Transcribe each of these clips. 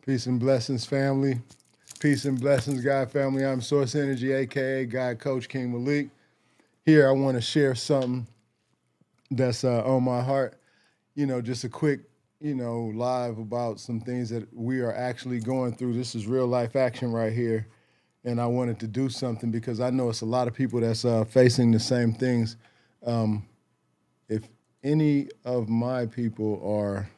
Peace and blessings, family. Peace and blessings, God family. I'm Source Energy, aka God Coach King Malik. Here, I want to share something that's on my heart. Just a quick, live about some things that we are actually going through. This is real life action right here, and I wanted to do something because I know it's a lot of people that's facing the same things. If any of my people are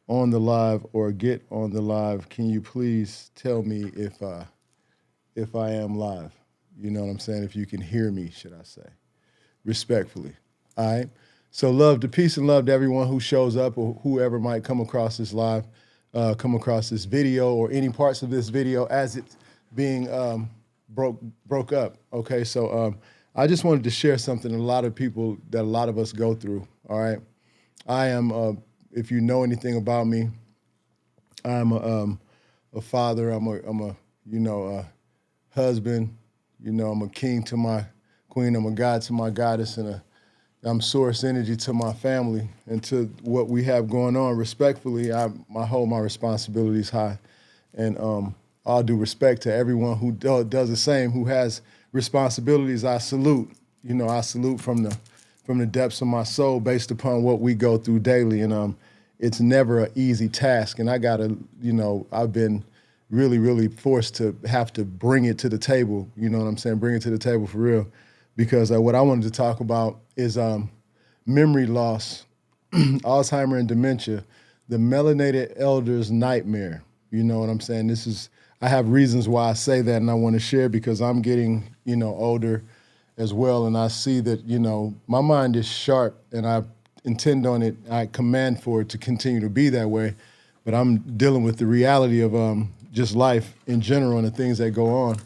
on the live or get on the live, can you please tell me if I am live? You know what I'm saying? If you can hear me, should I say? Respectfully. All right. So peace and love to everyone who shows up or whoever might come across this live, come across this video or any parts of this video as it's being broke up. Okay. So I just wanted to share something a lot of us go through. All right. I am if you know anything about me, I'm a father. I'm a husband. I'm a king to my queen. I'm a god to my goddess, and I'm source energy to my family and to what we have going on. Respectfully, I hold my responsibilities high, and all due respect to everyone who does the same, who has responsibilities. I salute. I salute from the depths of my soul, based upon what we go through daily, and it's never an easy task. And I've been really, really forced to have to bring it to the table. You know what I'm saying? Bring it to the table for real. Because what I wanted to talk about is memory loss, Alzheimer and dementia, the melanated elder's nightmare. You know what I'm saying? I have reasons why I say that, and I want to share because I'm getting, older as well. And I see that, my mind is sharp and I intend on it. I command for it to continue to be that way. But I'm dealing with the reality of just life in general and the things that go on,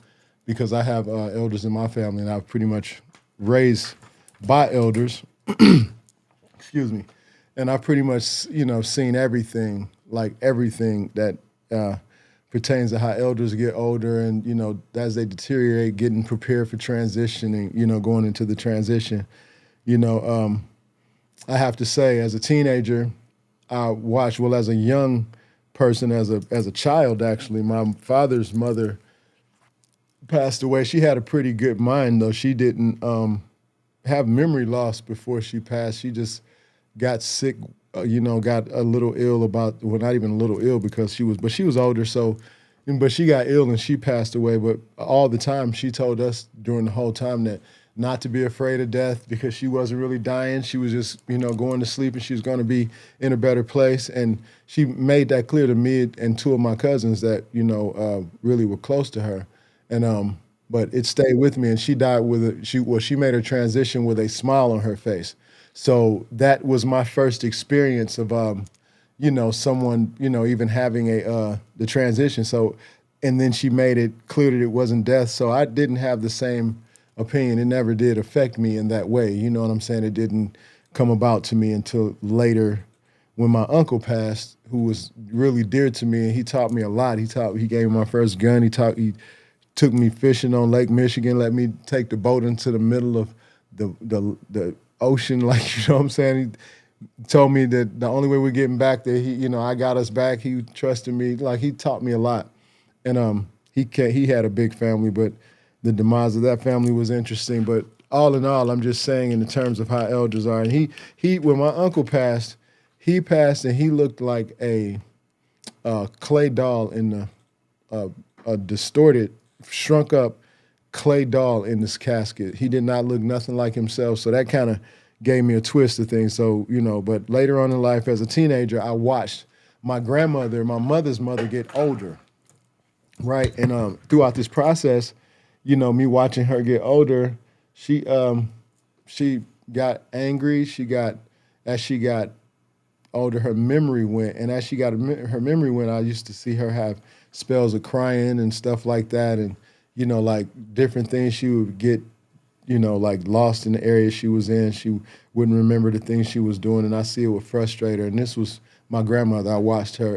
because I have elders in my family, and I've pretty much raised by elders. Excuse me. And I've pretty much, seen everything that pertains to how elders get older and, as they deteriorate, getting prepared for transitioning, going into the transition. I have to say, as a teenager, as a young person, as a child, actually, my father's mother passed away. She had a pretty good mind, though. She didn't have memory loss before she passed. She just got sick, got a little ill not even a little ill because she was older. So, but she got ill and she passed away. But all the time she told us during the whole time that not to be afraid of death, because she wasn't really dying. She was just, going to sleep, and she was going to be in a better place. And she made that clear to me and two of my cousins that, really were close to her. And but it stayed with me, and she died she made her transition with a smile on her face. So that was my first experience of someone, even having the transition. So, and then she made it clear that it wasn't death. So I didn't have the same opinion. It never did affect me in that way. You know what I'm saying? It didn't come about to me until later, when my uncle passed, who was really dear to me, and he taught me a lot. He gave me my first gun. He took me fishing on Lake Michigan, let me take the boat into the middle of the ocean, like, you know what I'm saying? He told me that the only way we're getting back there, I got us back. He trusted me. Like, he taught me a lot. And he had a big family, but the demise of that family was interesting. But all in all, I'm just saying in the terms of how elders are. And when my uncle passed, he passed and he looked like a clay doll in a distorted, shrunk up clay doll in this casket. He did not look nothing like himself. So that kind of gave me a twist of things. So, but later on in life as a teenager, I watched my grandmother, my mother's mother, get older. Right. And throughout this process, me watching her get older, she got angry. As she got older, her memory went. And as her memory went, I used to see her have spells of crying and stuff like that. And, like different things she would get, like lost in the area she was in. She wouldn't remember the things she was doing. And I see it would frustrate her. And this was my grandmother. I watched her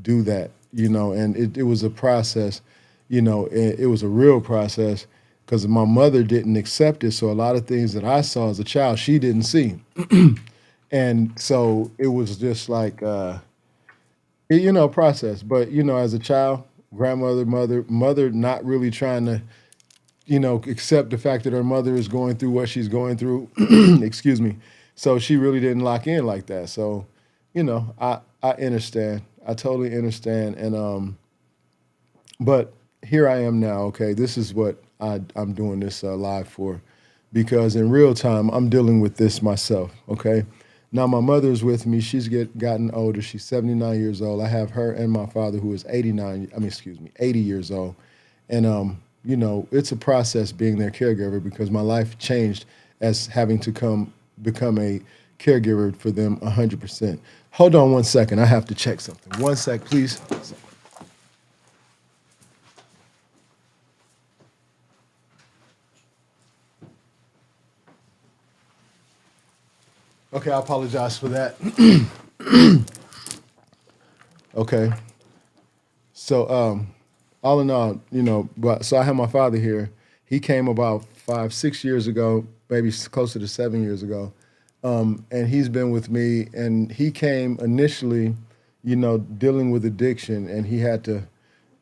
do that, and it was a process, it was a real process, because my mother didn't accept it. So a lot of things that I saw as a child, she didn't see. And so it was just like, process. But as a child, grandmother, mother, not really trying to accept the fact that her mother is going through what she's going through. Excuse me. So she really didn't lock in like that. So, I understand. I totally understand. And but here I am now. Okay, this is what I'm doing this live for, because in real time I'm dealing with this myself. Okay, now my mother's with me. She's gotten older. She's 79 years old. I have her and my father, who is 89. I mean, excuse me, 80 years old, and it's a process being their caregiver, because my life changed as having to become a caregiver for them 100%. Hold on one second. I have to check something. One sec, please. Okay, I apologize for that. Okay. So, all in all, but so I have my father here. He came about 5, 6 years ago, maybe closer to 7 years ago, and he's been with me. And he came initially, dealing with addiction, and he had to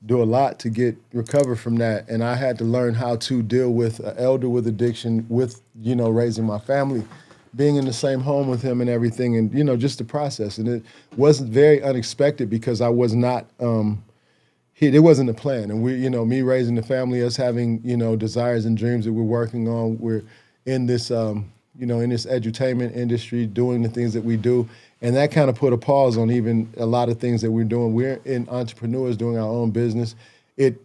do a lot to get recover from that. And I had to learn how to deal with an elder with addiction, with raising my family, being in the same home with him and everything, and just the process. And it wasn't very unexpected, because I was not. It wasn't a plan. And me raising the family, us having, desires and dreams that we're working on. We're in this, in this edutainment industry, doing the things that we do. And that kind of put a pause on even a lot of things that we're doing. We're in entrepreneurs doing our own business. It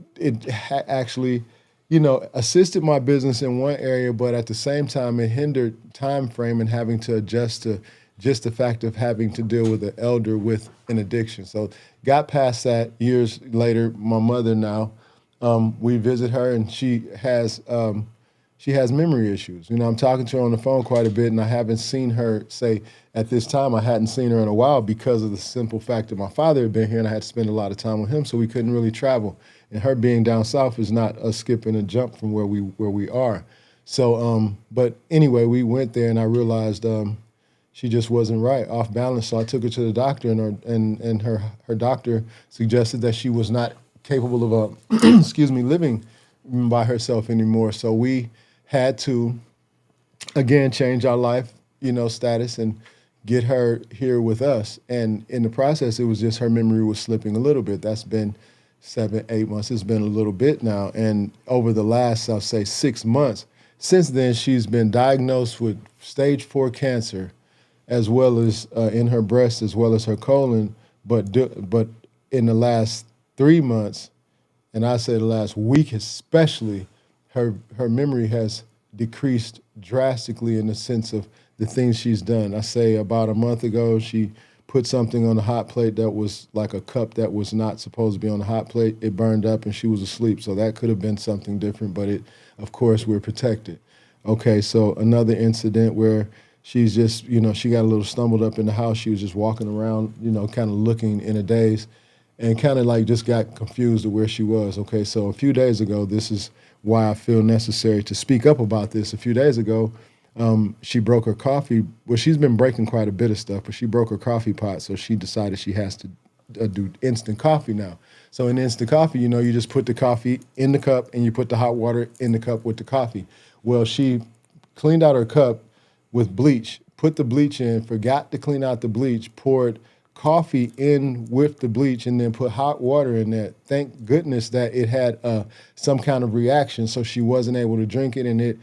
actually, assisted my business in one area, but at the same time, it hindered time frame and having to adjust to just the fact of having to deal with an elder with an addiction. So got past that. Years later, my mother now, we visit her, and she has memory issues. I'm talking to her on the phone quite a bit, and I haven't seen her, say, at this time, I hadn't seen her in a while, because of the simple fact that my father had been here and I had to spend a lot of time with him, so we couldn't really travel. And her being down south is not a skip and a jump from where we are. So, but anyway, we went there, and I realized she just wasn't right, off balance. So I took her to the doctor, and her doctor suggested that she was not capable of excuse me, living by herself anymore. So we had to again change our life, status, and get her here with us. And in the process, it was just her memory was slipping a little bit. That's been 7, 8 months. It's been a little bit now. And over the last, I'll say, 6 months, since then, she's been diagnosed with stage 4 cancer, as well as in her breast, as well as her colon. But in the last 3 months, and I say the last week especially, her memory has decreased drastically, in the sense of the things she's done. I say about a month ago, she put something on the hot plate that was like a cup that was not supposed to be on the hot plate. It burned up, and she was asleep. So that could have been something different, but of course, we're protected. Okay, so another incident where she's just, she got a little stumbled up in the house. She was just walking around, kind of looking in a daze, and kind of like just got confused of where she was. Okay, so a few days ago, this is why I feel necessary to speak up about this. A few days ago, she broke her coffee. Well, she's been breaking quite a bit of stuff, but she broke her coffee pot, so she decided she has to do instant coffee now. So in instant coffee, you just put the coffee in the cup, and you put the hot water in the cup with the coffee. Well, she cleaned out her cup with bleach, put the bleach in, forgot to clean out the bleach, poured coffee in with the bleach, and then put hot water in there. Thank goodness that it had some kind of reaction, so she wasn't able to drink it, and it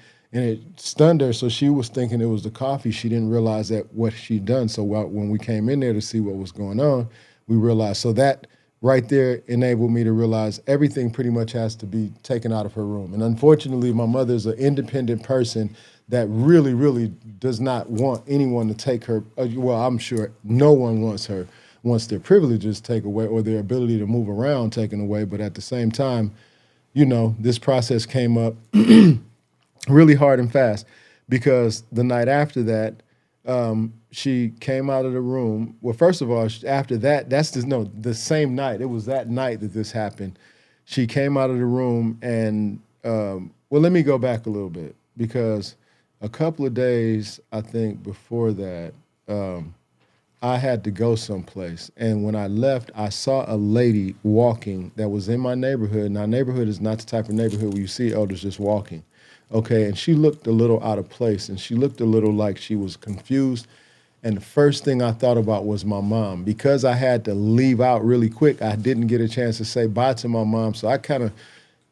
stunned her. So she was thinking it was the coffee. She didn't realize that what she'd done. So when we came in there to see what was going on, we realized. So that right there enabled me to realize everything pretty much has to be taken out of her room. And unfortunately, my mother's an independent person that really, really does not want anyone to take her. Well, I'm sure no one wants their privileges taken away, or their ability to move around taken away. But at the same time, this process came up really hard and fast, because the night after that, she came out of the room. Well, first of all, after that, the same night. It was that night that this happened. She came out of the room, and well, let me go back a little bit, because a couple of days, I think, before that, I had to go someplace. And when I left, I saw a lady walking that was in my neighborhood. And our neighborhood is not the type of neighborhood where you see elders just walking. Okay. And she looked a little out of place and she looked a little like she was confused. And the first thing I thought about was my mom. Because I had to leave out really quick, I didn't get a chance to say bye to my mom. So I kind of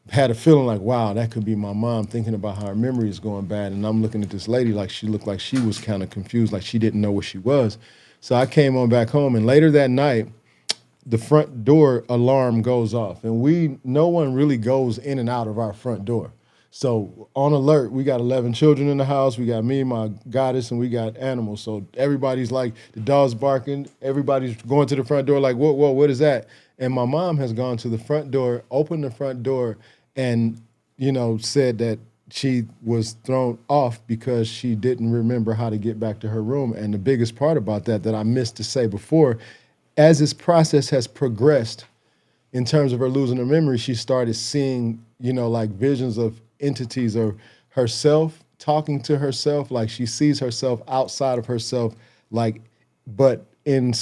had a feeling like, wow, that could be my mom, thinking about how her memory is going bad. And I'm looking at this lady like she looked like she was kind of confused, like she didn't know where she was. So I came on back home, and later that night, the front door alarm goes off, and no one really goes in and out of our front door. So on alert, we got 11 children in the house. We got me, my goddess, and we got animals. So everybody's like, the dog's barking. Everybody's going to the front door like, whoa, whoa, what is that? And my mom has gone to the front door, opened the front door, and, said that she was thrown off because she didn't remember how to get back to her room. And the biggest part about that I missed to say before, as this process has progressed in terms of her losing her memory, she started seeing, like visions of entities or herself talking to herself, like she sees herself outside of herself, like, but in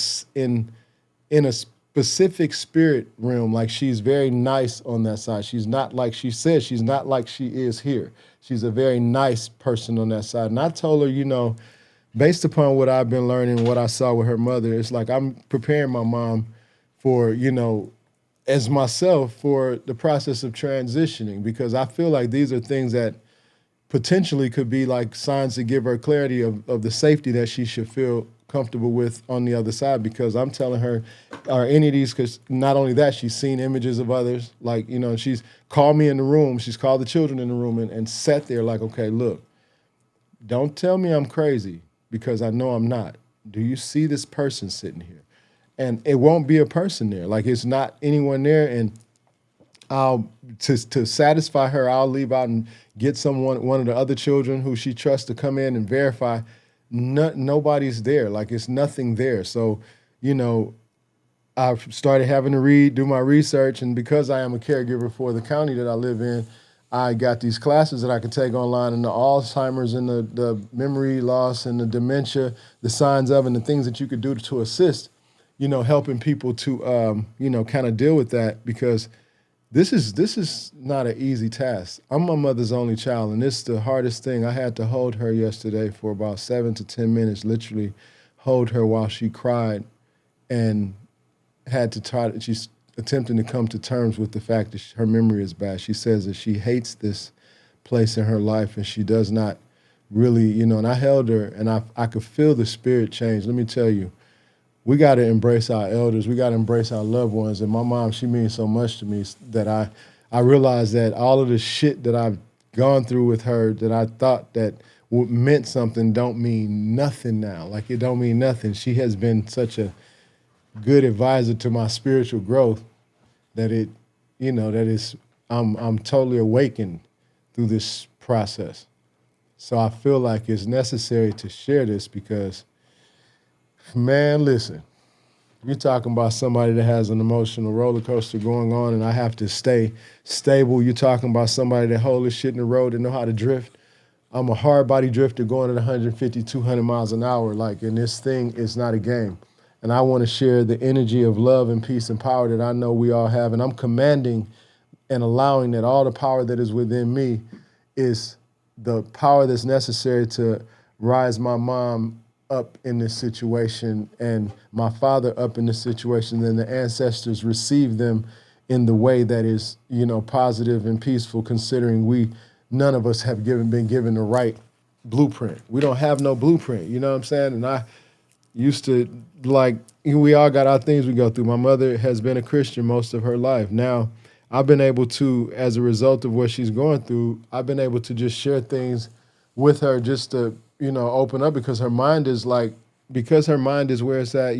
a specific spirit realm, like she's very nice on that side. She's not like she says, she's not like she is here. She's a very nice person on that side. And I told her, based upon what I've been learning, what I saw with her mother, it's like I'm preparing my mom for, as myself for the process of transitioning, because I feel like these are things that potentially could be like signs to give her clarity of the safety that she should feel comfortable with on the other side. Because I'm telling her, are any of these, because not only that, she's seen images of others, like, she's called me in the room, she's called the children in the room and sat there like, okay, look, don't tell me I'm crazy because I know I'm not. Do you see this person sitting here? And it won't be a person there. Like, it's not anyone there. And to satisfy her, I'll leave out and get one of the other children who she trusts to come in and verify. Nobody's there. Like, it's nothing there. So, I've started having to do my research. And because I am a caregiver for the county that I live in, I got these classes that I can take online, and the Alzheimer's and the memory loss and the dementia, the signs of, and the things that you could do to assist, helping people to, kind of deal with that, because this is not an easy task. I'm my mother's only child, and it's the hardest thing. I had to hold her yesterday for about 7 to 10 minutes, literally hold her while she cried, and she's attempting to come to terms with the fact that her memory is bad. She says that she hates this place in her life, and she does not really, and I held her, and I could feel the spirit change. Let me tell you, we got to embrace our elders. We got to embrace our loved ones. And my mom, she means so much to me that I realized that all of the shit that I've gone through with her that I thought that meant something don't mean nothing now. Like, it don't mean nothing. She has been such a good advisor to my spiritual growth that I'm totally awakened through this process. So I feel like it's necessary to share this because, man, listen, you're talking about somebody that has an emotional roller coaster going on, and I have to stay stable. You're talking about somebody that hold this shit in the road and know how to drift. I'm a hard body drifter going at 150, 200 miles an hour, and this thing is not a game. And I want to share the energy of love and peace and power that I know we all have. And I'm commanding and allowing that all the power that is within me is the power that's necessary to rise my mom up in this situation and my father up in this situation, and the ancestors receive them in the way that is, positive and peaceful, considering none of us have been given the right blueprint. We don't have no blueprint, you know what I'm saying? And I used to, we all got our things we go through. My mother has been a Christian most of her life. Now, I've been able to, as a result of what she's going through, I've been able to just share things with her just to, open up, because her mind is where it's at.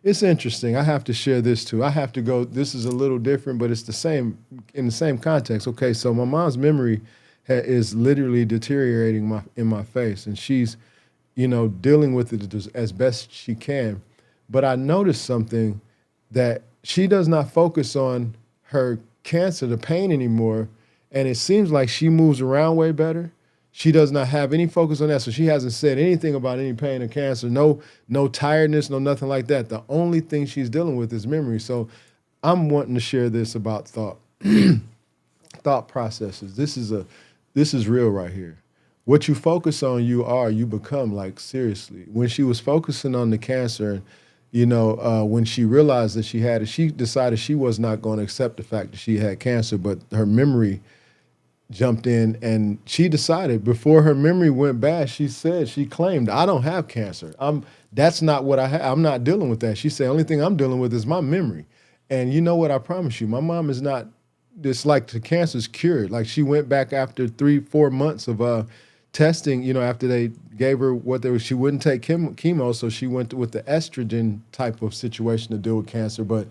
It's interesting. I have to share this too. I have to go, this is a little different, but it's the same, in the same context. Okay, so my mom's memory is literally deteriorating in my face, and she's, dealing with it as best she can. But I noticed something, that she does not focus on her cancer, the pain anymore. And it seems like she moves around way better. She does not have any focus on that. So she hasn't said anything about any pain or cancer, no tiredness, no nothing like that. The only thing she's dealing with is memory. So I'm wanting to share this about thought processes. This is real right here. What you focus on, you become. Like seriously, when she was focusing on the cancer, when she realized that she had it, she decided she was not going to accept the fact that she had cancer, but her memory jumped in and she decided before her memory went bad, she claimed, I don't have cancer. That's not what I have. I'm not dealing with that. She said, only thing I'm dealing with is my memory. And you know what? I promise you, my mom is not this like the cancer's cured. Like she went back after 3-4 months of testing, after they gave her she wouldn't take chemo. So she went with the estrogen type of situation to deal with cancer. But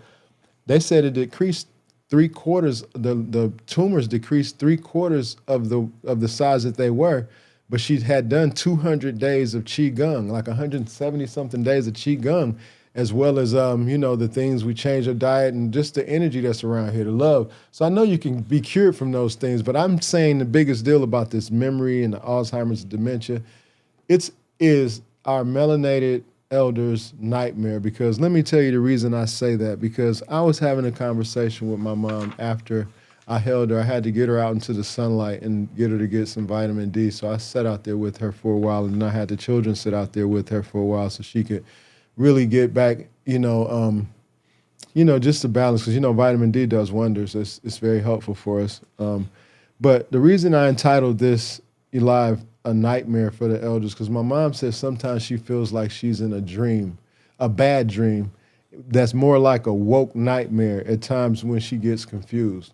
they said it decreased 3/4. The tumors decreased 3/4 of the size that they were, but she had done 200 days of qigong, like 170 something days of qigong, as well as the things we change our diet and just the energy that's around here, the love. So I know you can be cured from those things, but I'm saying the biggest deal about this memory and the Alzheimer's and dementia, it is our melanated elders' nightmare. Because let me tell you the reason I say that, because I was having a conversation with my mom after I held her. I had to get her out into the sunlight and get her to get some vitamin D. So I sat out there with her for a while, and I had the children sit out there with her for a while so she could really get back, just to balance, because vitamin D does wonders. It's very helpful for us. But the reason I entitled this live a nightmare for the elders, because my mom says sometimes she feels like she's in a dream, a bad dream, that's more like a woke nightmare at times when she gets confused.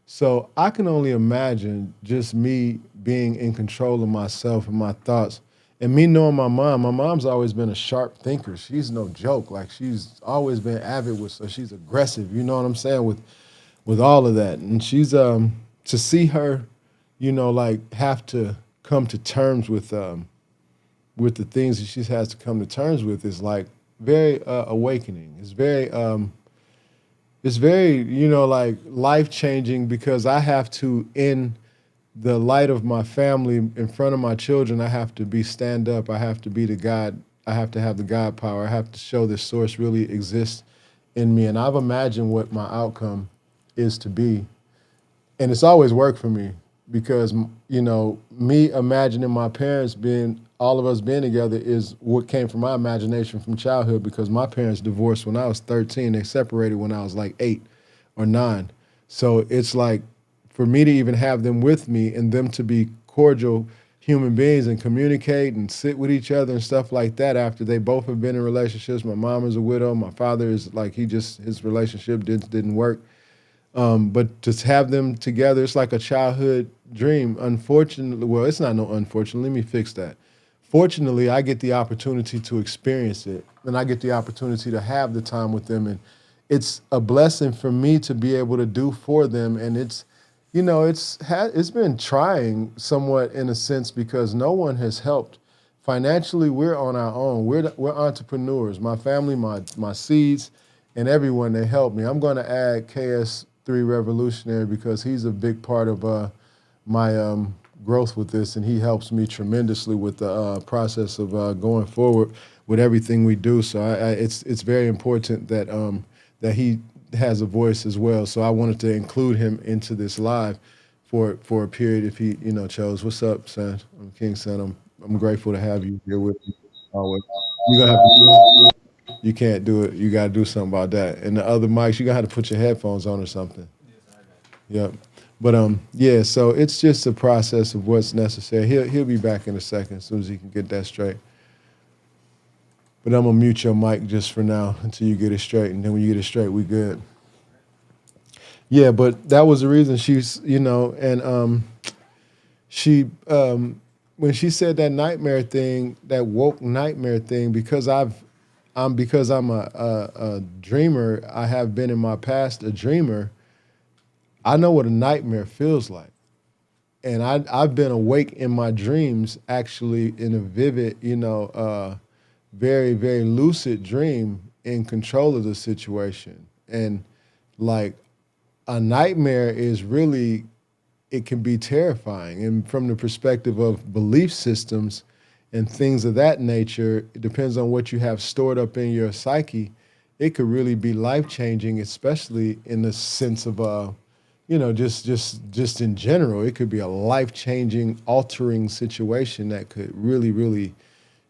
So I can only imagine just me being in control of myself and my thoughts. And me knowing my mom, my mom's always been a sharp thinker. She's no joke. Like she's always been avid with, so she's aggressive. You know what I'm saying? With all of that. And she's to see her, like have to come to terms with the things that she has to come to terms with is like very awakening. It's very, like life changing, because I have to, in the light of my family, in front of my children, I have to stand up. I have to be the God. I have to have the God power. I have to show this source really exists in me. And I've imagined what my outcome is to be. And it's always worked for me, because, me imagining my parents all of us being together is what came from my imagination from childhood, because my parents divorced when I was 13. They separated when I was like 8 or 9. So it's like, for me to even have them with me and them to be cordial human beings and communicate and sit with each other and stuff like that after they both have been in relationships. My mom is a widow. My father is like, his relationship didn't work. But to have them together, it's like a childhood dream. Unfortunately, well, it's not no unfortunately. Let me fix that. Fortunately, I get the opportunity to experience it, and I get the opportunity to have the time with them, and it's a blessing for me to be able to do for them. And it's been trying somewhat in a sense, because no one has helped. Financially, we're on our own. We're entrepreneurs. My family, my seeds, and everyone, they help me. I'm going to add KS3 Revolutionary, because he's a big part of my growth with this, and he helps me tremendously with the process of going forward with everything we do. So it's very important that he has a voice as well. So I wanted to include him into this live for a period if he chose. What's up, son? I'm King Son. I'm grateful to have you here with me always. You're gonna have to, you can't do it. You got to do something about that. And the other mics, you're gonna have to put your headphones on or something. Yep. But yeah, so it's just a process of what's necessary. He'll be back in a second as soon as he can get that straight. But I'm gonna mute your mic just for now until you get it straight, and then when you get it straight, we good. Yeah, but that was the reason she's, and she when she said that nightmare thing, that woke nightmare thing, because I'm a dreamer. I have been in my past a dreamer. I know what a nightmare feels like. And I've been awake in my dreams, actually, in a vivid, very, very lucid dream, in control of the situation. And like, a nightmare is really, it can be terrifying. And from the perspective of belief systems and things of that nature, it depends on what you have stored up in your psyche. It could really be life changing, especially in the sense of just in general. It could be a life changing, altering situation that could really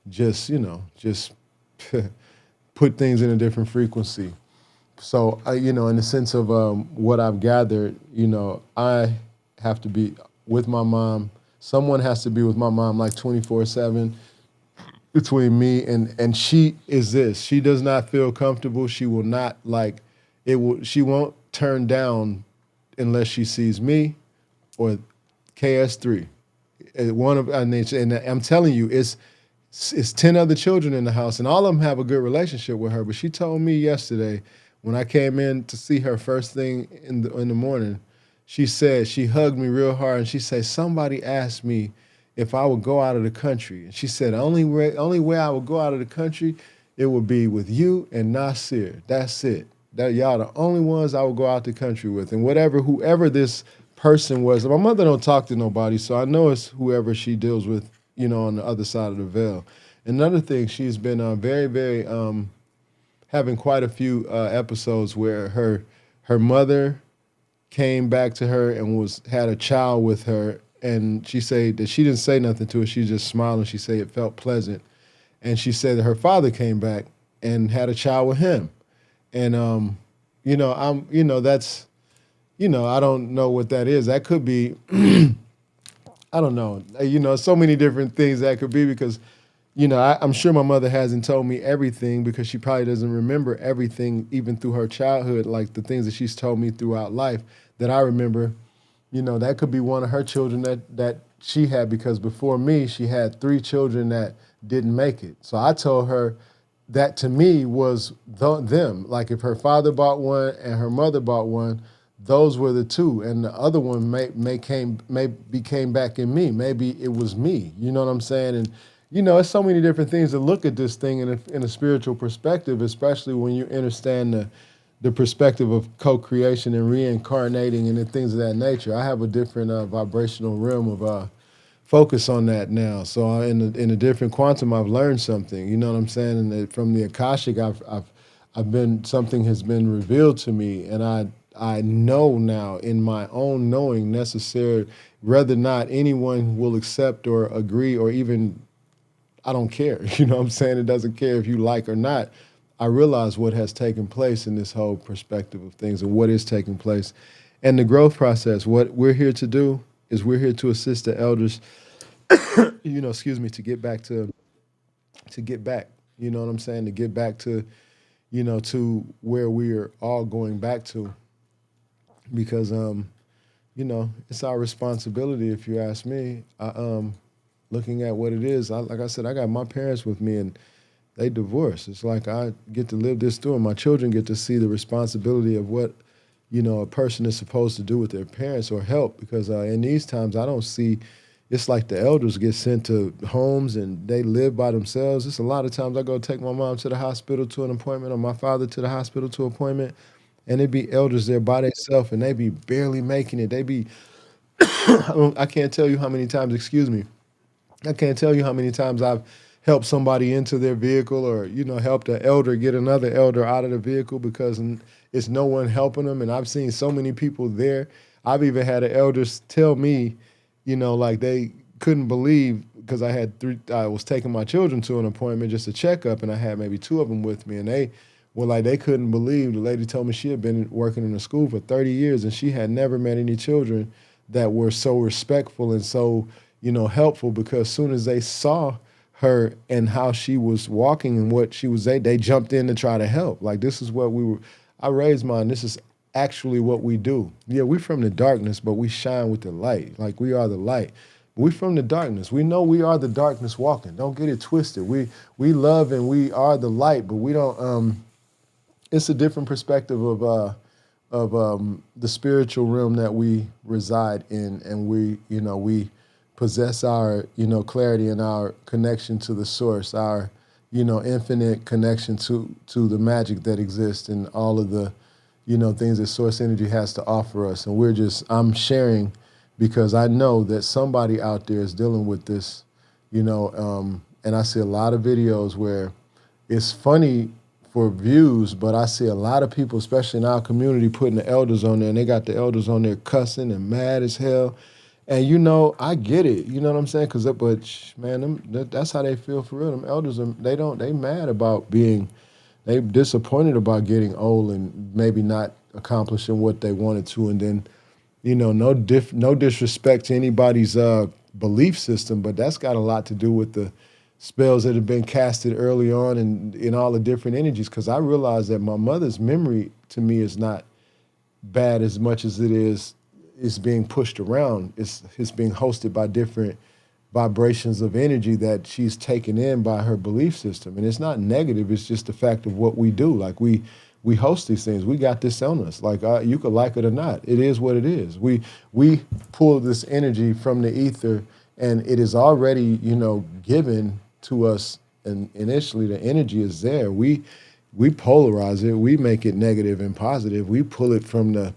just just put things in a different frequency. So, in the sense of what I've gathered, I have to be with my mom. Someone has to be with my mom like 24/7 between me and she is this. She does not feel comfortable. She will not like it will she won't turn down unless she sees me or KS3. And I'm telling you, it's 10 other children in the house, and all of them have a good relationship with her. But she told me yesterday when I came in to see her first thing in the morning, she said, she hugged me real hard, and she said, somebody asked me if I would go out of the country. And she said, only way I would go out of the country, it would be with you and Nasir. That's it. That y'all the only ones I would go out the country with. And whoever this person was, my mother don't talk to nobody, so I know it's whoever she deals with, on the other side of the veil. Another thing, she's been very, very having quite a few episodes where her mother came back to her and had a child with her, and she said that she didn't say nothing to her. She just smiled, and she said it felt pleasant. And she said that her father came back and had a child with him. And that's I don't know what that is. That could be I don't know. So many different things that could be because I'm sure my mother hasn't told me everything because she probably doesn't remember everything, even through her childhood, like the things that she's told me throughout life that I remember. That could be one of her children that she had, because before me, she had 3 children that didn't make it. So I told her that to me was them. Like if her father bought one and her mother bought one, those were the 2, and the other one maybe came back in me. Maybe it was me. You know what I'm saying? And it's so many different things to look at this thing in a spiritual perspective, especially when you understand the perspective of co-creation and reincarnating and the things of that nature. I have a different vibrational realm of focus on that now. So in a different quantum, I've learned something. You know what I'm saying? And from the Akashic, I've been something has been revealed to me, and I know now in my own knowing necessary, whether or not anyone will accept or agree or even, I don't care. You know what I'm saying? It doesn't care if you like or not. I realize what has taken place in this whole perspective of things and what is taking place. And the growth process, what we're here to do is we're here to assist the elders, to get back, you know what I'm saying? To get back to, to where we are all going back to. Because, it's our responsibility, if you ask me. Looking at what it is, like I said, I got my parents with me, and they divorced. It's like I get to live this through, and my children get to see the responsibility of what, a person is supposed to do with their parents or help. Because in these times, I don't see, it's like the elders get sent to homes and they live by themselves. It's a lot of times I go take my mom to the hospital to an appointment or my father to the hospital to an appointment, and it be elders there by themselves, and they be barely making it. They be, I can't tell you how many times, excuse me, I can't tell you how many times I've helped somebody into their vehicle or, helped an elder get another elder out of the vehicle because it's no one helping them. And I've seen so many people there. I've even had the elders tell me, like they couldn't believe because I was taking my children to an appointment, just a checkup, and I had maybe 2 of them with me. And they couldn't believe. The lady told me she had been working in a school for 30 years and she had never met any children that were so respectful and so, helpful, because as soon as they saw her and how she was walking and what she was, they jumped in to try to help. Like, this is what I raised mine. This is actually what we do. Yeah, we're from the darkness, but we shine with the light. Like, we are the light. We from the darkness. We know we are the darkness walking. Don't get it twisted. We love and we are the light, but we don't, it's a different perspective of the spiritual realm that we reside in, and we possess our clarity and our connection to the source, our infinite connection to the magic that exists and all of the things that source energy has to offer us. And I'm sharing because I know that somebody out there is dealing with this, and I see a lot of videos where it's funny for views, but I see a lot of people, especially in our community, putting the elders on there, and they got the elders on there cussing and mad as hell. And I get it. You know what I'm saying? Man, that's how they feel for real. Them elders, they mad about they disappointed about getting old and maybe not accomplishing what they wanted to, and then no disrespect to anybody's belief system, but that's got a lot to do with the spells that have been casted early on and in all the different energies. Because I realize that my mother's memory to me is not bad as much as it's being pushed around. It's being hosted by different vibrations of energy that she's taken in by her belief system. And it's not negative, it's just the fact of what we do. Like we host these things. We got this on us. Like you could like it or not. It is what it is. We pull this energy from the ether, and it is already given to us. And initially, the energy is there. We polarize it. We make it negative and positive. We pull it from the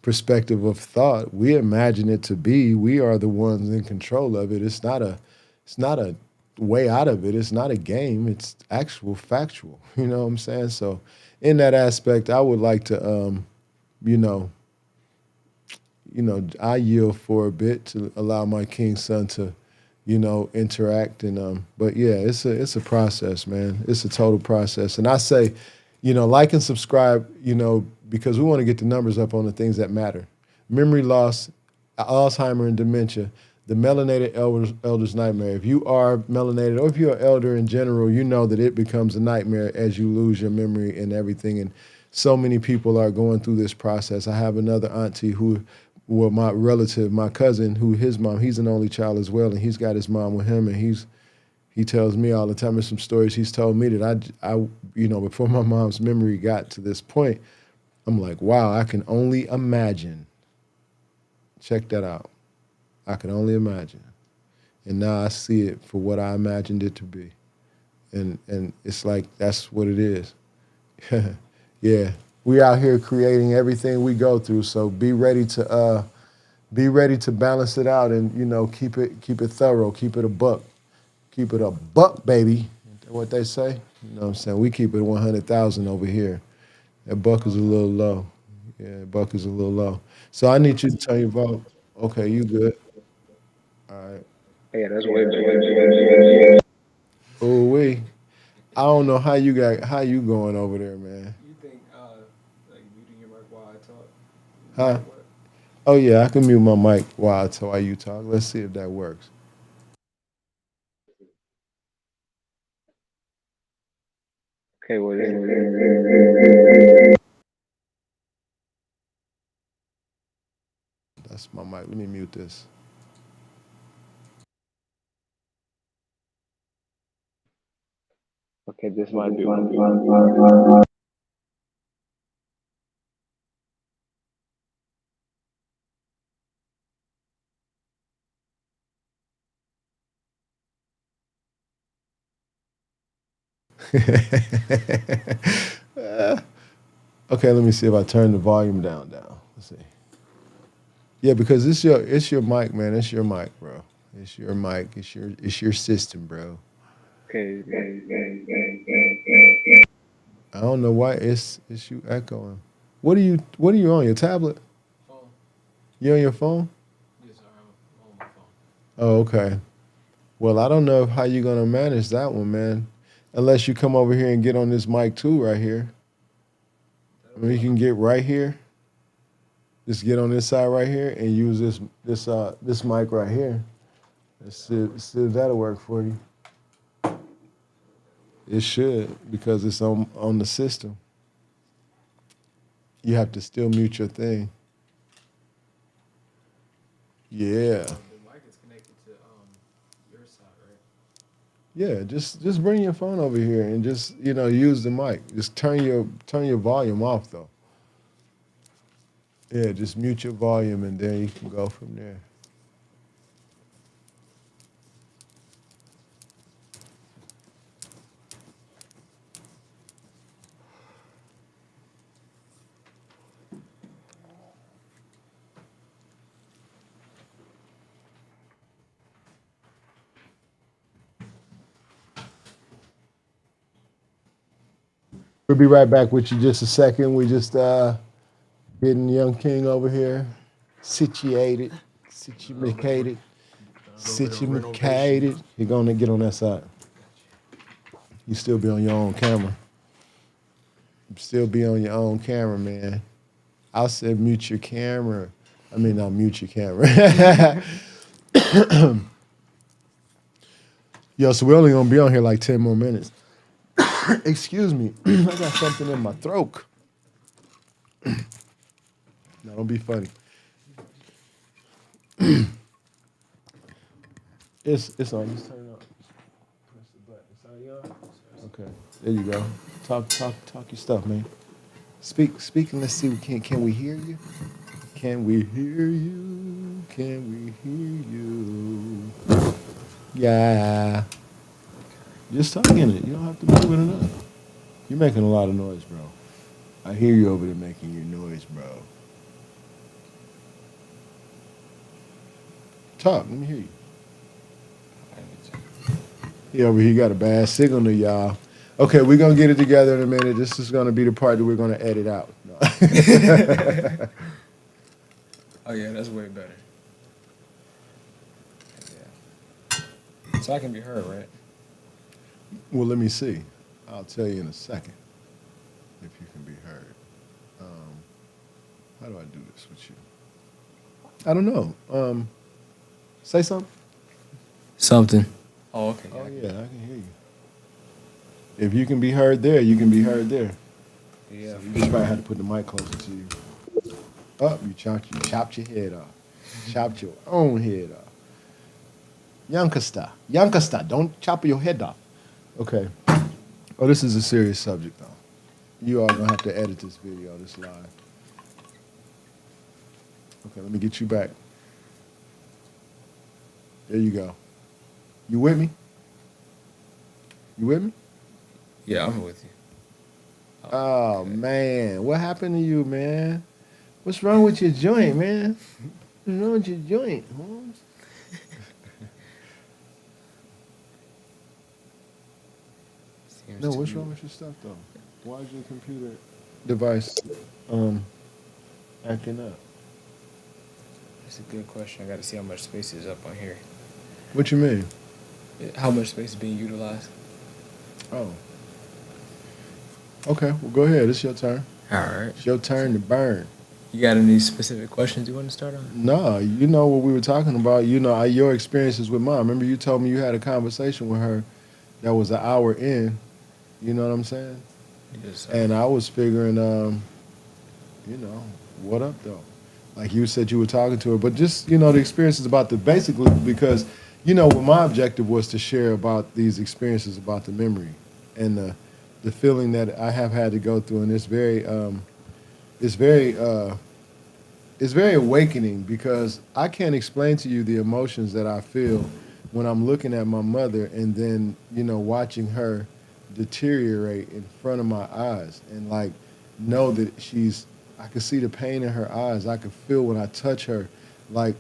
perspective of thought. We imagine it to be. We are the ones in control of it. It's not a way out of it. It's not a game. It's actual factual. You know what I'm saying? So in that aspect, I would like to you know, I yield for a bit to allow my king son to, interact and but yeah, it's a process, man. It's a total process. And I say, like and subscribe, because we want to get the numbers up on the things that matter. Memory loss, Alzheimer and dementia, the melanated elder's nightmare. If you are melanated or if you're an elder in general, you know that it becomes a nightmare as you lose your memory and everything. And so many people are going through this process. I have another auntie my relative, my cousin, who his mom, he's an only child as well, and he's got his mom with him, and he tells me all the time, there's some stories he's told me that before my mom's memory got to this point, I'm like, wow, I can only imagine. Check that out. I can only imagine. And now I see it for what I imagined it to be. And it's like, that's what it is. Yeah. We out here creating everything we go through. So be ready to balance it out and, keep it thorough, keep it a buck. Keep it a buck, baby. What they say? You know what I'm saying? We keep it 100,000 over here. That buck is a little low. Yeah, buck is a little low. So I need you to turn your volume. Okay, you good. All right. Yeah, that's way better. Oh, I don't know how you going over there, man. You think like muting your mic while I talk Huh? might work? Oh yeah, I can mute my mic while you talk. Let's see if that works. Okay, well, That's my mic. Let me mute this. okay, this might be. Okay, let me see if I turn the volume down. Let's see. Yeah, because it's your mic, man. It's your mic, bro. It's your mic. It's your system, bro. Okay, I don't know why it's you echoing. What are you on your tablet? Phone? You on your phone? Yes, I'm on my phone. Oh, okay. Well, I don't know how you're gonna manage that one, man. Unless you come over here and get on this mic too, right here. I That'll mean, you work. can get right here. Just get on this side right here and use this mic right here. Let's see if that'll work for you. It should because it's on the system. You have to still mute your thing. Yeah. The mic is connected to your side, right? Yeah, just bring your phone over here and just use the mic. Just turn your volume off though. Yeah, just mute your volume and then you can go from there. We'll be right back with you just a second. We just getting young King over here situated, situated, situated. You're gonna get on that side. You still be on your own camera. You still be on your own camera, man. I said mute your camera. I mean, not mute your camera. Yo, so we're only gonna be on here like 10 more minutes. Excuse me. I got something in my throat. No, don't be funny. It's on. Just turn it on. Press the button. It's already on. Okay. There you go. Talk your stuff, man. Speak and let's see. Can we hear you? Can we hear you? Can we hear you? Yeah. Just talk in it. You don't have to move it enough. You're making a lot of noise, bro. I hear you over there making your noise, bro. Talk. Let me hear you. He over here got a bad signal to y'all. Okay, we're going to get it together in a minute. This is going to be the part that we're going to edit out. No. Oh yeah, that's way better. Yeah. So I can be heard, right? Well, let me see. I'll tell you in a second if you can be heard. How do I do this with you? I don't know. Say something. Something. Oh, okay. Oh, yeah, I can hear you. If you can be heard there, you can be heard there. Yeah. So you just probably had to put the mic closer to you. Oh, you chopped your head off. Chopped your own head off. Youngster, don't chop your head off. Okay. Oh, this is a serious subject, though. You are going to have to edit this video, this live. Okay, let me get you back. There you go. You with me? You with me? Yeah, I'm with you. Oh, okay. man. What happened to you, man? What's wrong with your joint, man? What's wrong with your joint, Holmes? No, what's wrong with your stuff, though? Why is your computer device acting up? That's a good question. I got to see how much space is up on here. What you mean? How much space is being utilized? Oh. Okay, well, go ahead. It's your turn. All right. It's your turn to burn. You got any specific questions you want to start on? No, you know what we were talking about. You know, your experiences with mom. Remember you told me you had a conversation with her that was an hour in. You know what I'm saying? Yes, And I was figuring, you know, what up, though? Like you said you were talking to her. But just, you know, the experiences about basically because, you know, what my objective was to share about these experiences about the memory and the feeling that I have had to go through. And it's very awakening because I can't explain to you the emotions that I feel when I'm looking at my mother and then, you know, watching her deteriorate in front of my eyes and like know that I could see the pain in her eyes. I could feel when I touch her. Like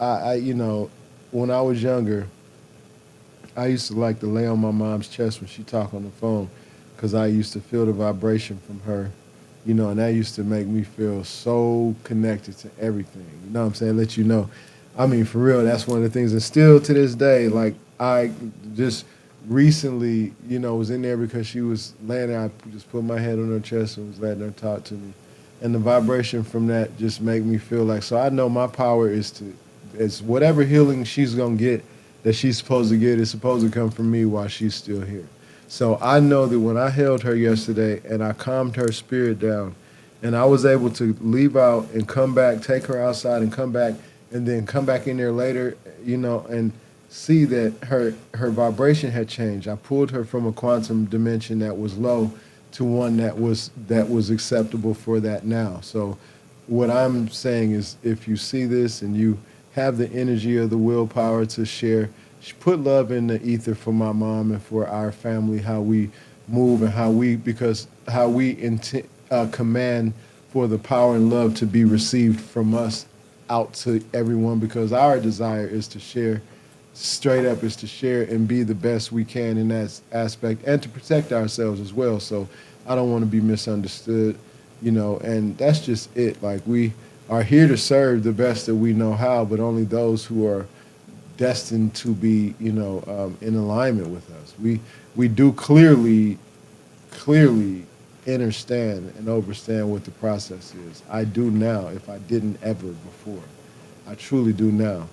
I you know, when I was younger, I used to like to lay on my mom's chest when she talked on the phone because I used to feel the vibration from her. You know, and that used to make me feel so connected to everything. You know what I'm saying? Let you know. I mean, for real, that's one of the things. And still to this day, like, I just recently, you know, was in there because she was laying there. I just put my head on her chest and was letting her talk to me. And the vibration from that just made me feel like, so I know my power is whatever healing she's going to get that she's supposed to get is supposed to come from me while she's still here. So I know that when I held her yesterday and I calmed her spirit down and I was able to leave out and come back, take her outside and come back and then come back in there later, you know, and see that her vibration had changed. I pulled her from a quantum dimension that was low to one that was acceptable for that now. So what I'm saying is if you see this and you have the energy or the willpower to share, put love in the ether for my mom and for our family, how we move and how we command for the power and love to be received from us out to everyone, because our desire is to share, straight up is to share and be the best we can in that aspect and to protect ourselves as well. So I don't want to be misunderstood, and that's just it. Like, we are here to serve the best that we know how, but only those who are destined to be, in alignment with us. We do clearly understand and understand what the process is. I do now, if I didn't ever before. I truly do now.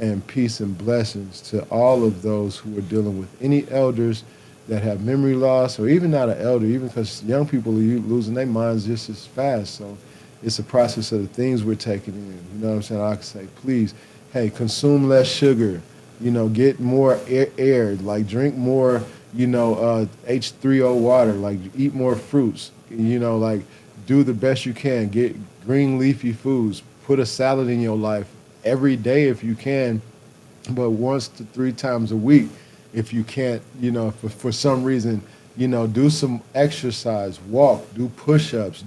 And peace and blessings to all of those who are dealing with any elders that have memory loss, or even not an elder, even because young people are losing their minds just as fast. So it's a process of the things we're taking in. You know what I'm saying? I can say, please, hey, consume less sugar. Get more air. Like, drink more. H3O water. Like, eat more fruits. Like, do the best you can. Get green leafy foods. Put a salad in your life every day if you can, but once to three times a week if you can't, for some reason, do some exercise, walk, do push-ups,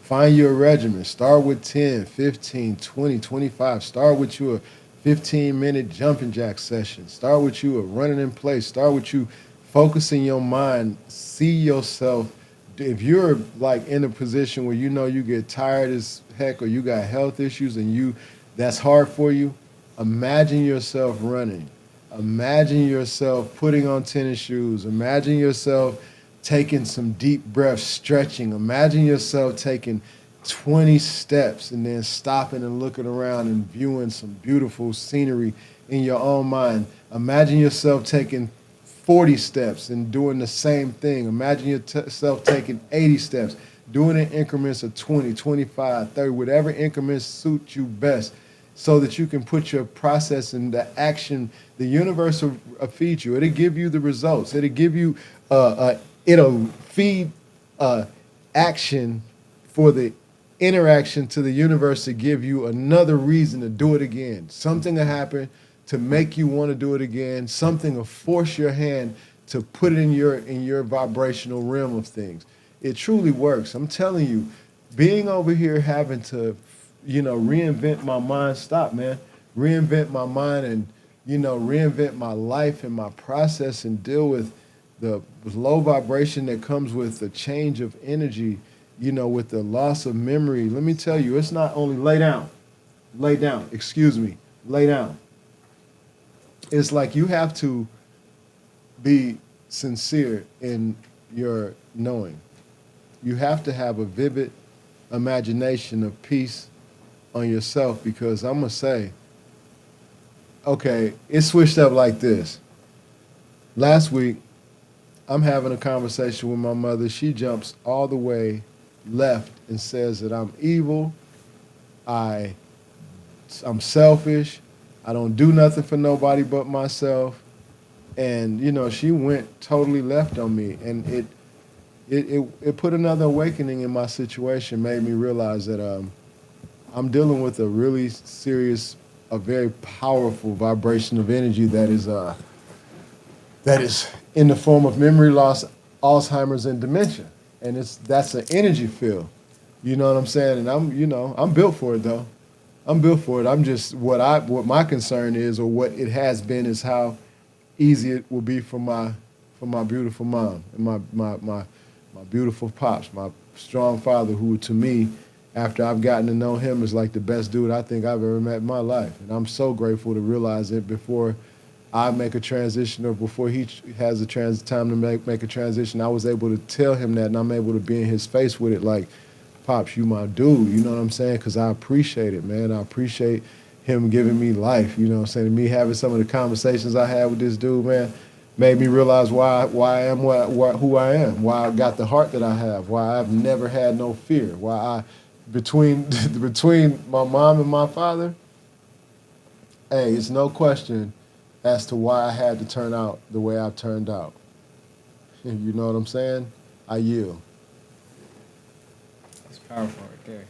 find your regimen. Start with 10, 15, 20, 25. Start with you a 15-minute jumping jack session. Start with you a running in place. Start with you focusing your mind. See yourself. If you're like in a position where you get tired as heck, or you got health issues and that's hard for you, imagine yourself running. Imagine yourself putting on tennis shoes. Imagine yourself taking some deep breaths, stretching. Imagine yourself taking 20 steps and then stopping and looking around and viewing some beautiful scenery in your own mind. Imagine yourself taking 40 steps and doing the same thing. Imagine yourself taking 80 steps, doing it in increments of 20, 25, 30, whatever increments suit you best, so that you can put your process into action. The universe will feed you. It'll give you the results. It'll give you, it'll feed action for the interaction to the universe to give you another reason to do it again. Something will happen to make you want to do it again. Something will force your hand to put it in your vibrational realm of things. It truly works. I'm telling you, being over here having to, reinvent my mind. Stop, man. Reinvent my mind and, reinvent my life and my process and deal with the low vibration that comes with the change of energy, with the loss of memory. Let me tell you, it's not only lay down, lay down. It's like you have to be sincere in your knowing. You have to have a vivid imagination of peace on yourself, because I'm going to say, okay, it switched up like this. Last week, I'm having a conversation with my mother. She jumps all the way left and says that I'm evil, I'm selfish, I don't do nothing for nobody but myself. And, she went totally left on me. And it put another awakening in my situation, made me realize that I'm dealing with a really serious, a very powerful vibration of energy that is in the form of memory loss, Alzheimer's, and dementia. And that's an energy field. You know what I'm saying? And I'm built for it though. I'm built for it. I'm just what my concern is, or what it has been, is how easy it will be for my beautiful mom and my beautiful pops, my strong father, who to me, after I've gotten to know him, is like the best dude I think I've ever met in my life. And I'm so grateful to realize it before I make a transition, or before he has a time to make a transition. I was able to tell him that, and I'm able to be in his face with it like, Pops, you my dude, you know what I'm saying? Because I appreciate it, man. I appreciate him giving me life, you know what I'm saying? And me having some of the conversations I had with this dude, man, made me realize why I am who I am, why I got the heart that I have, why I've never had no fear, between my mom and my father, hey, it's no question as to why I had to turn out the way I turned out. You know what I'm saying? I yield. It's powerful right there.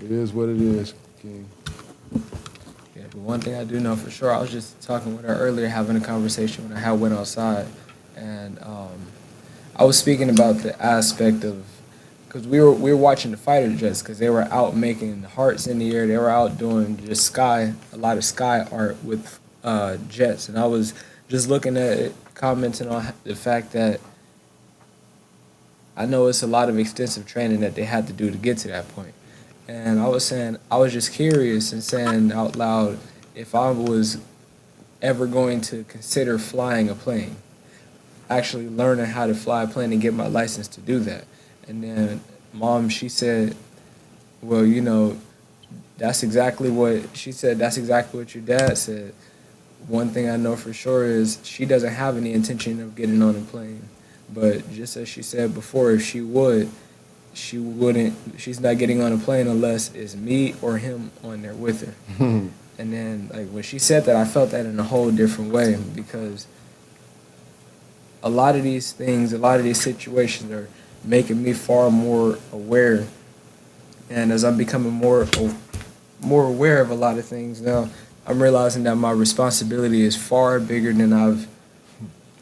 It is what it is, King. Yeah, but one thing I do know for sure, I was just talking with her earlier, having a conversation when I went outside, and I was speaking about the aspect of, because we were watching the fighter jets, because they were out making hearts in the air. They were out doing just a lot of sky art with jets, and I was just looking at it, commenting on the fact that I know it's a lot of extensive training that they had to do to get to that point. And I was saying, I was just curious and saying out loud if I was ever going to consider flying a plane, actually learning how to fly a plane and get my license to do that. And then mom, she said, well, that's exactly what she said. That's exactly what your dad said. One thing I know for sure is she doesn't have any intention of getting on a plane. But just as she said before, if she would, she wouldn't. She's not getting on a plane unless it's me or him on there with her. And then, like when she said that, I felt that in a whole different way because a lot of these things, a lot of these situations are making me far more aware. And as I'm becoming more aware of a lot of things now, I'm realizing that my responsibility is far bigger than I've.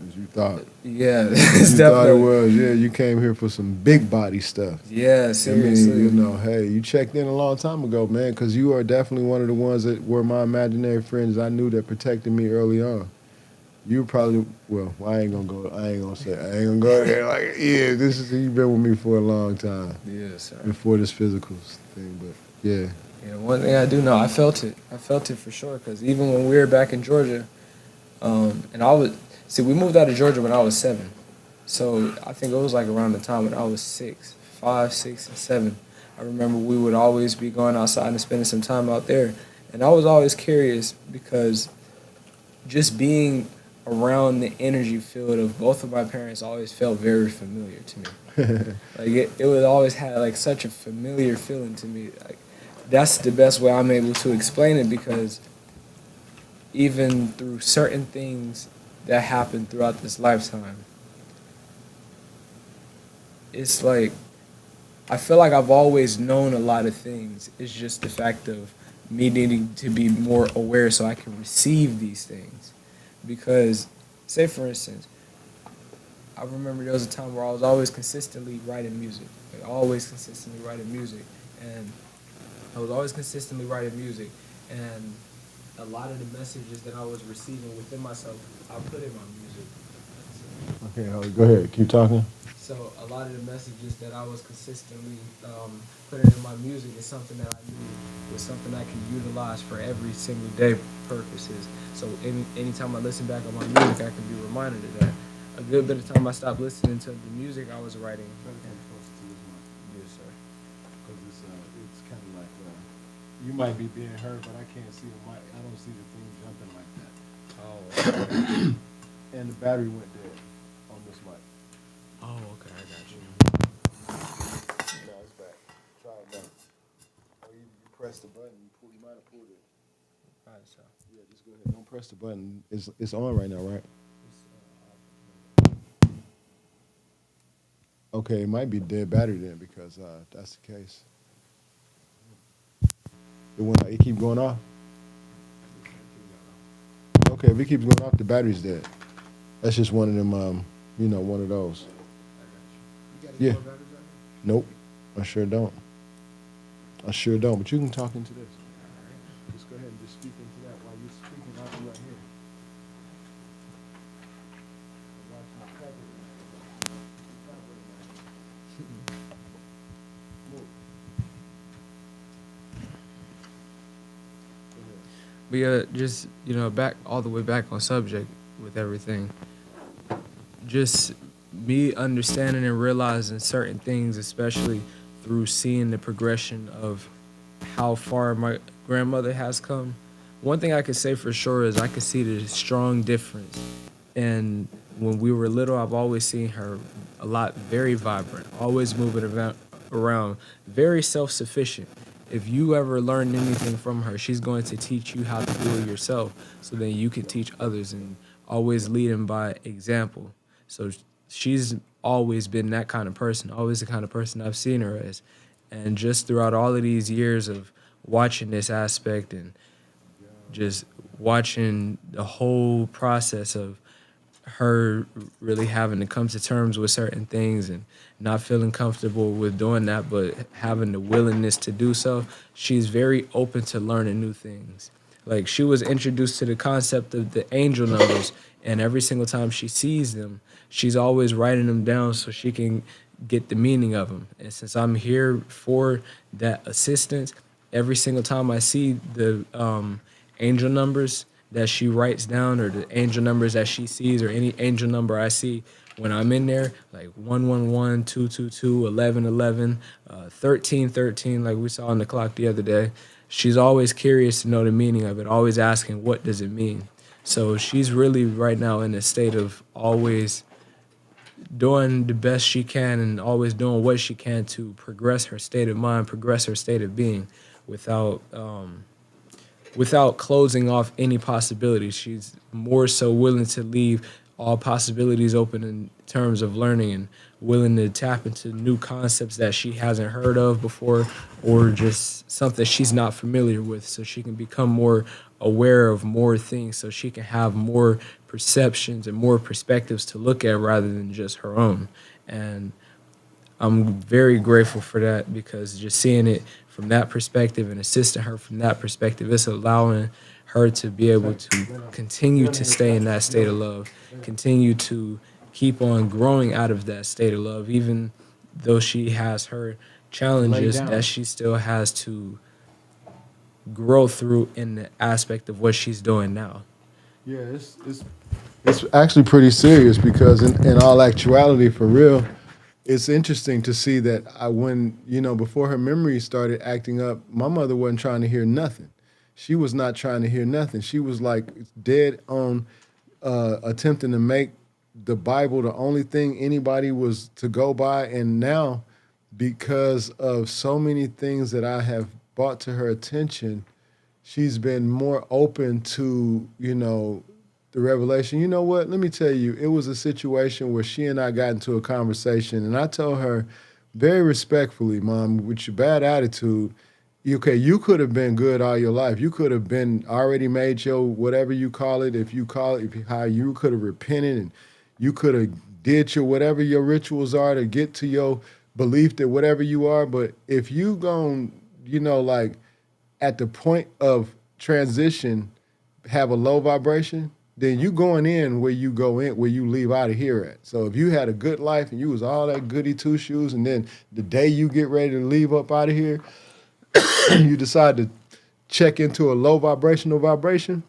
As you thought. Yeah, You thought it was. Yeah, you came here for some big body stuff. Yeah, seriously. I mean, hey, you checked in a long time ago, man, because you are definitely one of the ones that were my imaginary friends I knew that protected me early on. You probably, well, I ain't gonna go there. Like, yeah, you've been with me for a long time. Yes, sir. Before this physical thing, but yeah. Yeah, one thing I do know, I felt it. I felt it for sure, because even when we were back in Georgia, and we moved out of Georgia when I was 7. So I think it was like around the time when I was 6, 5, 6, and 7. I remember we would always be going outside and spending some time out there. And I was always curious because just being around the energy field of both of my parents always felt very familiar to me. Like it would always have like such a familiar feeling to me. Like that's the best way I'm able to explain it because even through certain things that happened throughout this lifetime, it's like I feel like I've always known a lot of things. It's just the fact of me needing to be more aware so I can receive these things. Because, say for instance, I remember there was a time where I was always consistently writing music. Like always consistently writing music. And I was always consistently writing music. And a lot of the messages that I was receiving within myself, I put in my music. Okay, Holly, go ahead. Keep talking. So a lot of the messages that I was consistently putting in my music is something that I knew was something I can utilize for every single day purposes. So anytime I listen back on my music, I can be reminded of that. A good bit of time I stopped listening to the music I was writing. Yes, sir. Because it's kind of like you might be being heard, but I can't see the mic. I don't see the thing jumping like that. Oh. And the battery went dead on this mic. Oh, okay, I got you. No, it's back. Try it now. Oh, you press the button. You might have pulled it. Right, so. Yeah, just go ahead. Don't press the button. It's on right now, right? Okay, it might be dead battery then because that's the case. It keep going off? Okay, if it keeps going off, the battery's dead. That's just one of them, one of those. Yeah. Nope, I sure don't. But you can talk into this. Just go ahead and just speak into that while you're speaking. I'll be right here. But yeah, just, back all the way back on subject with everything. Just me understanding and realizing certain things, especially through seeing the progression of how far my grandmother has come. One thing I could say for sure is I could see the strong difference. And when we were little, I've always seen her a lot, very vibrant, always moving around, very self-sufficient. If you ever learned anything from her, she's going to teach you how to do it yourself so then you can teach others and always leading by example. So she's always been that kind of person, always the kind of person I've seen her as. And just throughout all of these years of watching this aspect and just watching the whole process of her really having to come to terms with certain things and not feeling comfortable with doing that, but having the willingness to do so, she's very open to learning new things. Like she was introduced to the concept of the angel numbers, and every single time she sees them, she's always writing them down so she can get the meaning of them. And since I'm here for that assistance, every single time I see the angel numbers that she writes down, or the angel numbers that she sees, or any angel number I see when I'm in there, like 111, 222, 1111, 1313, like we saw on the clock the other day, she's always curious to know the meaning of it, always asking, what does it mean? So she's really right now in a state of always doing the best she can and always doing what she can to progress her state of mind, progress her state of being without without closing off any possibilities. She's more so willing to leave all possibilities open in terms of learning, and willing to tap into new concepts that she hasn't heard of before, or just something she's not familiar with, so she can become more aware of more things, so she can have more perceptions and more perspectives to look at rather than just her own. And I'm very grateful for that, because just seeing it from that perspective and assisting her from that perspective, it's allowing her to be able to continue to stay in that state of love, continue to keep on growing out of that state of love, even though she has her challenges that she still has to grow through in the aspect of what she's doing now. Yeah, it's actually pretty serious because in all actuality, for real, it's interesting to see that when before her memory started acting up, my mother wasn't trying to hear nothing. She was not trying to hear nothing. She was like dead on attempting to make the Bible the only thing anybody was to go by. And now, because of so many things that I have brought to her attention, she's been more open to, the revelation. You know what? Let me tell you, it was a situation where she and I got into a conversation, and I told her very respectfully, Mom, with your bad attitude, you could have been good all your life. You could have been already made your whatever you call it, if you call it, how you could have repented, and you could have did your whatever your rituals are to get to your belief that whatever you are. But if you gon', like at the point of transition, have a low vibration, then you going in where you go in, where you leave out of here at. So if you had a good life and you was all that goody two shoes, and then the day you get ready to leave up out of here, you decide to check into a low vibrational vibration,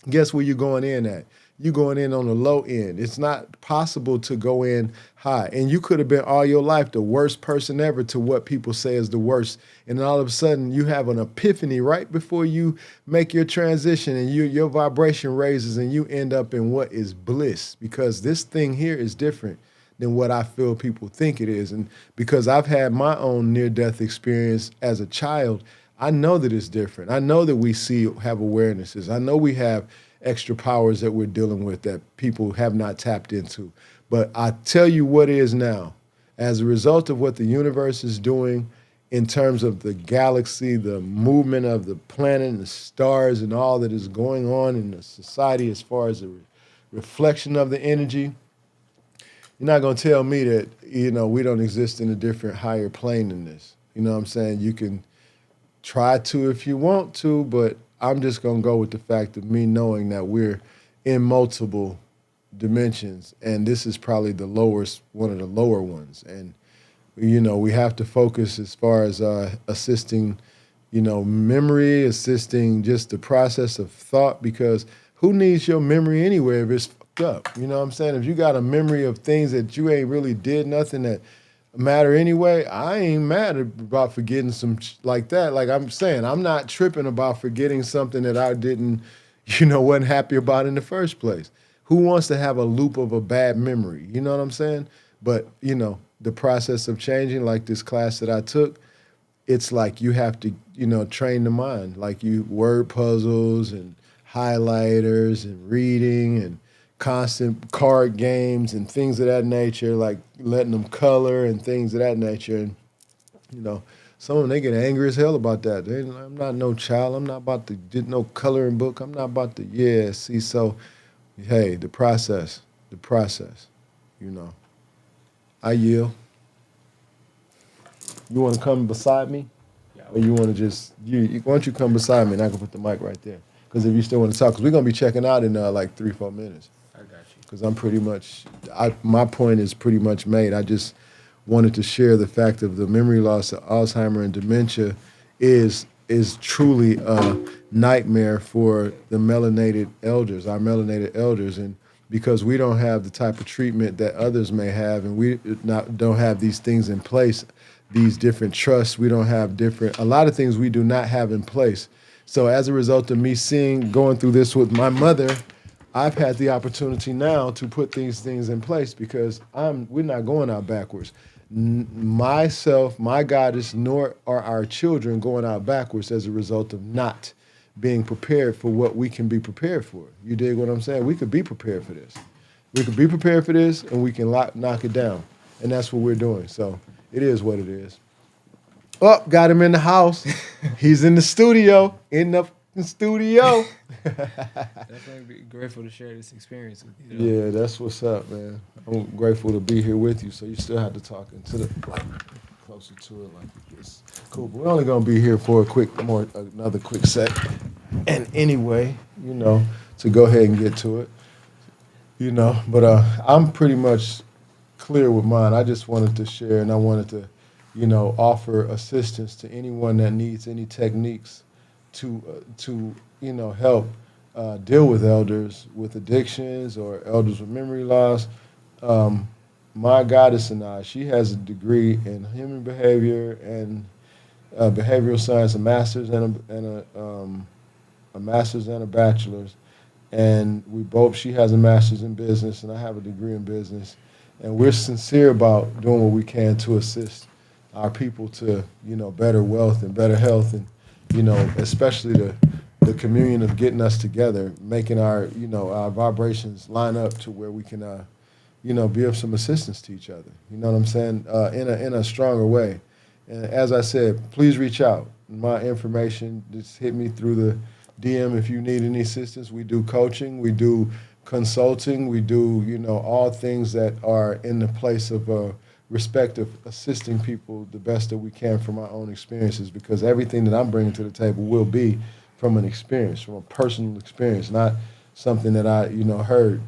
guess where you're going in at? You're going in on the low end. It's not possible to go in high. And you could have been all your life the worst person ever to what people say is the worst. And then all of a sudden you have an epiphany right before you make your transition, and your vibration raises and you end up in what is bliss, because this thing here is different than what I feel people think it is. And because I've had my own near-death experience as a child, I know that it's different. I know that we have awarenesses. I know we have extra powers that we're dealing with that people have not tapped into. But I tell you what is now, as a result of what the universe is doing in terms of the galaxy, the movement of the planet and the stars and all that is going on in the society as far as the reflection of the energy, you're not going to tell me that, we don't exist in a different higher plane than this. You know what I'm saying? You can try to if you want to, but I'm just going to go with the fact of me knowing that we're in multiple dimensions, and this is probably one of the lower ones. And, we have to focus as far as assisting, memory, assisting just the process of thought, because who needs your memory anyway if it's fucked up? You know what I'm saying? If you got a memory of things that you ain't really did nothing that matter anyway, I ain't mad about forgetting some like that. Like I'm saying, I'm not tripping about forgetting something that I didn't, wasn't happy about in the first place. Who wants to have a loop of a bad memory? You know what I'm saying? But, the process of changing, like this class that I took, it's like you have to, train the mind, like word puzzles and highlighters and reading and constant card games and things of that nature, like letting them color and things of that nature. And, some of them, they get angry as hell about that. I'm not no child. I'm not about to get no coloring book. I'm not about to, see, so, hey, the process, I yield. You want to come beside me? Or you want to just, why don't you come beside me and I can put the mic right there? Because if you still want to talk, because we're going to be checking out in like 3-4 minutes. I got you. Because I'm pretty much, my point is pretty much made. I just wanted to share the fact of the memory loss of Alzheimer and dementia is truly a nightmare for the melanated elders, our melanated elders, and because we don't have the type of treatment that others may have, and we don't have these things in place, these different trusts, we don't have a lot of things we do not have in place. So as a result of me going through this with my mother, I've had the opportunity now to put these things in place because we're not going out backwards. Myself, my goddess, nor are our children going out backwards as a result of not being prepared for what we can be prepared for. You dig what I'm saying? We could be prepared for this. We could be prepared for this, and we can knock it down. And that's what we're doing. So it is what it is. Oh, got him in the house. He's in the studio. In the studio. Definitely be grateful to share this experience with you. Yeah, that's what's up, man. I'm grateful to be here with you. So you still have to talk into the closer to it like this. Cool. But we're only gonna be here for another quick sec. And anyway, to go ahead and get to it, But I'm pretty much clear with mine. I just wanted to share, and I wanted to, offer assistance to anyone that needs any techniques to help deal with elders with addictions or elders with memory loss. My goddess and she has a degree in human behavior and behavioral science, a master's a master's and a bachelor's. And she has a master's in business, and I have a degree in business. And we're sincere about doing what we can to assist our people to, better wealth and better health, and, especially the communion of getting us together, making our vibrations line up to where we can, be of some assistance to each other. You know what I'm saying? In a stronger way. And as I said, please reach out. My information, just hit me through the DM if you need any assistance. We do coaching, we do consulting, we do, all things that are in the place of respect of assisting people the best that we can from our own experiences, because everything that I'm bringing to the table will be from an experience, from a personal experience, not something that I, heard.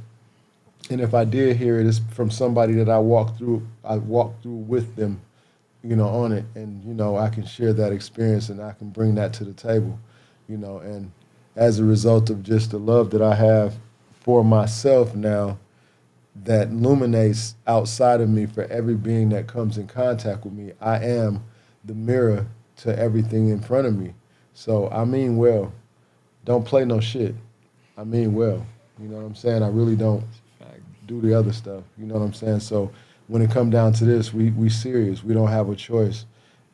And if I did hear it, it's from somebody that I walked through with them, on it. And, I can share that experience and I can bring that to the table, and as a result of just the love that I have for myself now, that illuminates outside of me for every being that comes in contact with me. I am the mirror to everything in front of me. So I mean well. Don't play no shit. I mean well. You know what I'm saying? I really don't do the other stuff. You know what I'm saying? So when it come down to this, we serious. We don't have a choice.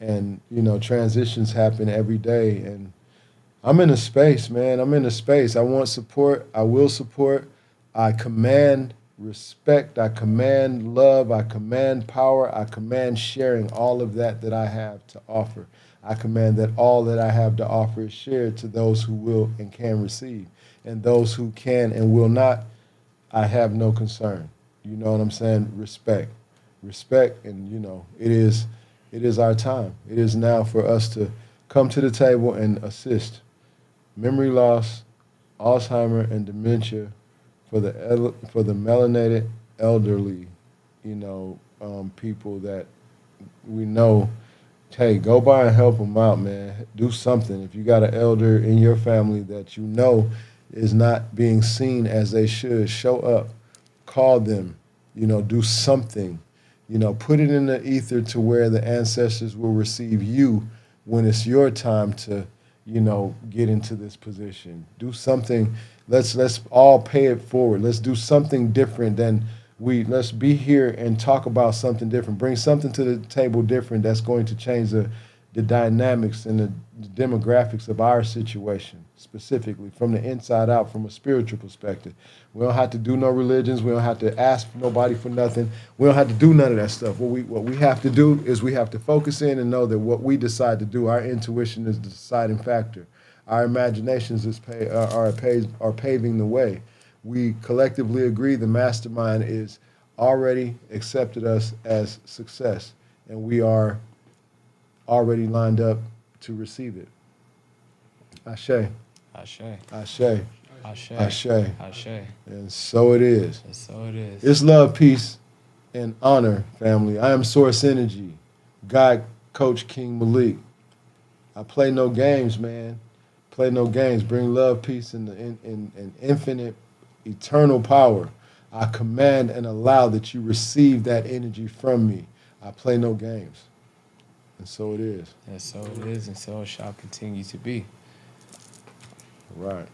And, transitions happen every day. And I'm in a space, man. I'm in a space. I want support. I will support. I command respect. I command love. I command power. I command sharing all of that I have to offer. I command that all that I have to offer is shared to those who will and can receive. And those who can and will not, I have no concern. You know what I'm saying? Respect. Respect, and, it is our time. It is now for us to come to the table and assist memory loss, Alzheimer, and dementia for the melanated elderly, people that we know. Hey, go by and help them out, man. Do something. If you got an elder in your family that is not being seen as they should, show up, call them, do something. Put it in the ether to where the ancestors will receive you when it's your time to, get into this position. Do something. Let's all pay it forward. Let's do something different than let's be here and talk about something different. Bring something to the table different that's going to change the dynamics and the demographics of our situation, specifically from the inside out, from a spiritual perspective. We don't have to do no religions. We don't have to ask nobody for nothing. We don't have to do none of that stuff. What we have to do is we have to focus in and know that what we decide to do, our intuition is the deciding factor. Our imaginations are paving the way. We collectively agree the mastermind is already accepted us as success, and we are already lined up to receive it. Ashe. Ashe. Ashe. Ashe. Ashe. Ashe. And so it is. And so it is. It's love, peace, and honor, family. I am Source Energy, God Coach King Malik. I play no games, man. Play no games. Bring love, peace, and infinite, eternal power. I command and allow that you receive that energy from me. I play no games. And so it is. And so it is, and so it shall continue to be. Right.